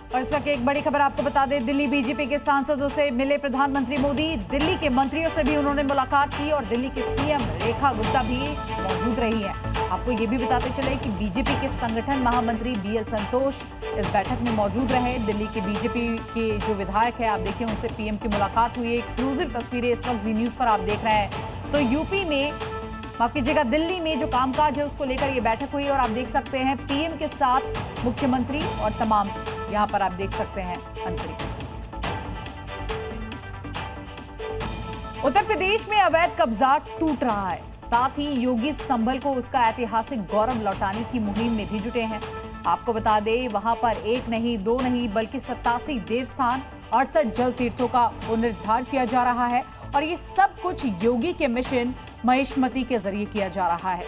और इस वक्त एक बड़ी खबर आपको बता दें, दिल्ली बीजेपी के सांसदों से मिले प्रधानमंत्री मोदी। दिल्ली के मंत्रियों से भी उन्होंने मुलाकात की और दिल्ली के सीएम रेखा गुप्ता भी मौजूद रही है। आपको ये भी बताते चले कि बीजेपी के संगठन महामंत्री बीएल संतोष इस बैठक में मौजूद रहे। दिल्ली के बीजेपी के जो विधायक है, आप देखिए, उनसे पीएम की मुलाकात हुई है। एक्सक्लूसिव तस्वीरें इस वक्त जी न्यूज पर आप देख रहे हैं। तो यूपी में, माफ कीजिएगा, दिल्ली में जो कामकाज है उसको लेकर ये बैठक हुई और आप देख सकते हैं पीएम के साथ मुख्यमंत्री और तमाम, यहां पर आप देख सकते हैं, मंत्री। उत्तर प्रदेश में अवैध कब्जा टूट रहा है, साथ ही योगी संभल को उसका ऐतिहासिक गौरव लौटाने की मुहिम में भी जुटे हैं। आपको बता दें, वहां पर एक नहीं, दो नहीं, बल्कि 87 देवस्थान, 68 जल तीर्थों का पुनरुद्धार किया जा रहा है और ये सब कुछ योगी के मिशन महिष्मती के जरिए किया जा रहा है।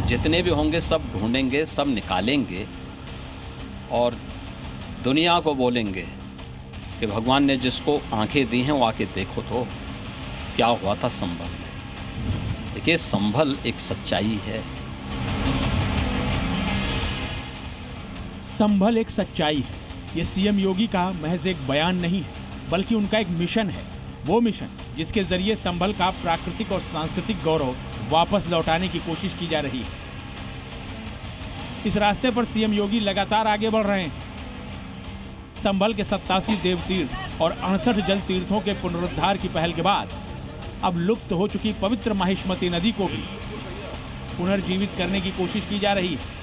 जितने भी होंगे सब ढूंढेंगे, सब निकालेंगे और दुनिया को बोलेंगे कि भगवान ने जिसको आंखें दी हैं वो आके देखो तो क्या हुआ था संभल में। देखिए, संभल एक सच्चाई है। संभल एक सच्चाई है। ये सीएम योगी का महज एक बयान नहीं है, बल्कि उनका एक मिशन है। वो मिशन जिसके जरिए संभल का प्राकृतिक और सांस्कृतिक गौरव वापस लौटाने की कोशिश की जा रही है। इस रास्ते पर सीएम योगी लगातार आगे बढ़ रहे हैं। संभल के 87 देवतीर्थ और 68 जल तीर्थों के पुनरुद्धार की पहल के बाद अब लुप्त हो चुकी पवित्र महिष्मती नदी को भी पुनर्जीवित करने की कोशिश की जा रही है।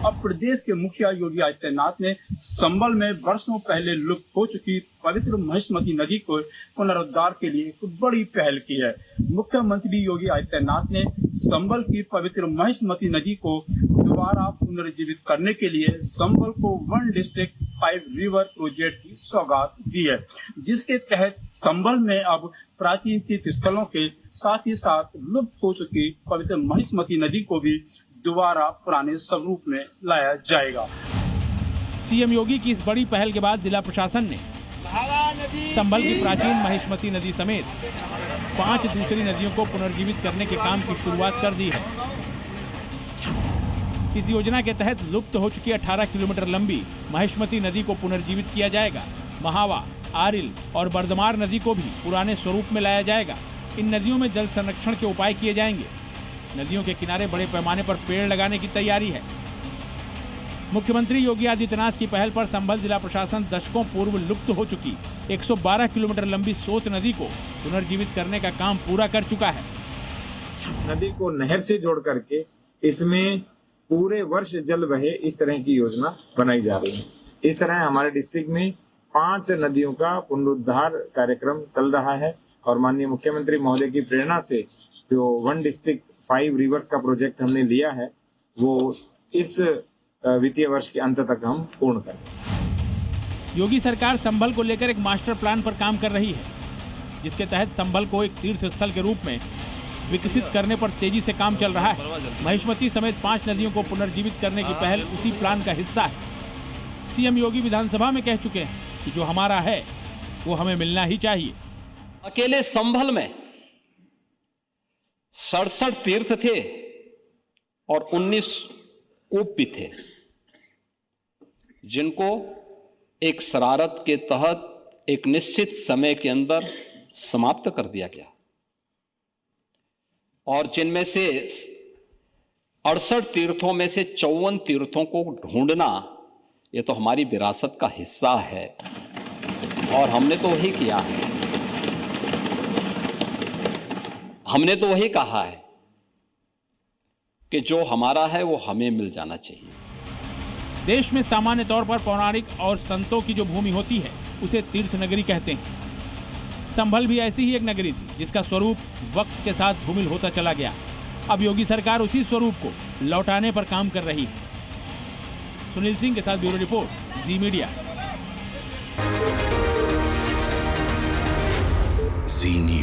अब प्रदेश के मुखिया योगी आदित्यनाथ ने संभल में वर्षों पहले लुप्त हो चुकी पवित्र महिष्मती नदी को पुनरुद्धार के लिए एक बड़ी पहल की है। मुख्यमंत्री योगी आदित्यनाथ ने संभल की पवित्र महिष्मती नदी को दोबारा पुनर्जीवित करने के लिए संभल को 1 डिस्ट्रिक्ट 5 रिवर प्रोजेक्ट की सौगात दी है, जिसके तहत संभल में अब प्राचीन तीर्थ स्थलों के साथ ही साथ लुप्त हो चुकी पवित्र महिष्मती नदी को भी दोबारा पुराने स्वरूप में लाया जाएगा। सीएम योगी की इस बड़ी पहल के बाद जिला प्रशासन ने संभल की प्राचीन महिष्मती नदी समेत 5 दूसरी नदियों को पुनर्जीवित करने के काम की शुरुआत कर दी है। इस योजना के तहत लुप्त हो चुकी 18 किलोमीटर लंबी महिष्मती नदी को पुनर्जीवित किया जाएगा। महावा, आरिल और बर्दमार नदी को भी पुराने स्वरूप में लाया जाएगा। इन नदियों में जल संरक्षण के उपाय किए जाएंगे। नदियों के किनारे बड़े पैमाने पर पेड़ लगाने की तैयारी है। मुख्यमंत्री योगी आदित्यनाथ की पहल पर संभल जिला प्रशासन दशकों पूर्व लुप्त हो चुकी 112 किलोमीटर लंबी सोत नदी को पुनर्जीवित करने का काम पूरा कर चुका है। नदी को नहर से जोड़ करके इसमें पूरे वर्ष जल बहे, इस तरह की योजना बनाई जा रही है। इस तरह हमारे डिस्ट्रिक्ट में 5 नदियों का पुनरुद्धार कार्यक्रम चल रहा है और माननीय मुख्यमंत्री महोदय की प्रेरणा से जो 1 डिस्ट्रिक्ट 5 रिवर्स का प्रोजेक्ट हमने लिया है, वो इस वित्तीय वर्ष के अंत तक हम पूर्ण करें। योगी सरकार संभल को लेकर एक मास्टर प्लान पर काम कर रही है, जिसके तहत संभल को एक तीर्थ स्थल के रूप में विकसित करने पर तेजी से काम चल रहा है। महिष्मती समेत 5 नदियों को पुनर्जीवित करने की पहल उसी प्लान का हिस्सा है। सीएम योगी विधानसभा में कह चुके हैं कि जो हमारा है वो हमें मिलना ही चाहिए। अकेले संभल में 67 तीर्थ थे और 19 कूप भी थे, जिनको एक शरारत के तहत एक निश्चित समय के अंदर समाप्त कर दिया गया और जिनमें से 68 तीर्थों में से 54 तीर्थों को ढूंढना ये तो हमारी विरासत का हिस्सा है और हमने तो वही किया है। हमने तो वही कहा है कि जो हमारा है वो हमें मिल जाना चाहिए। देश में सामान्य तौर पर पौराणिक और संतों की जो भूमि होती है उसे तीर्थ नगरी कहते हैं। संभल भी ऐसी ही एक नगरी थी, जिसका स्वरूप वक्त के साथ धूमिल होता चला गया। अब योगी सरकार उसी स्वरूप को लौटाने पर काम कर रही है। सुनील सिंह के साथ ब्यूरो रिपोर्ट, जी मीडिया। जी न्यूज़।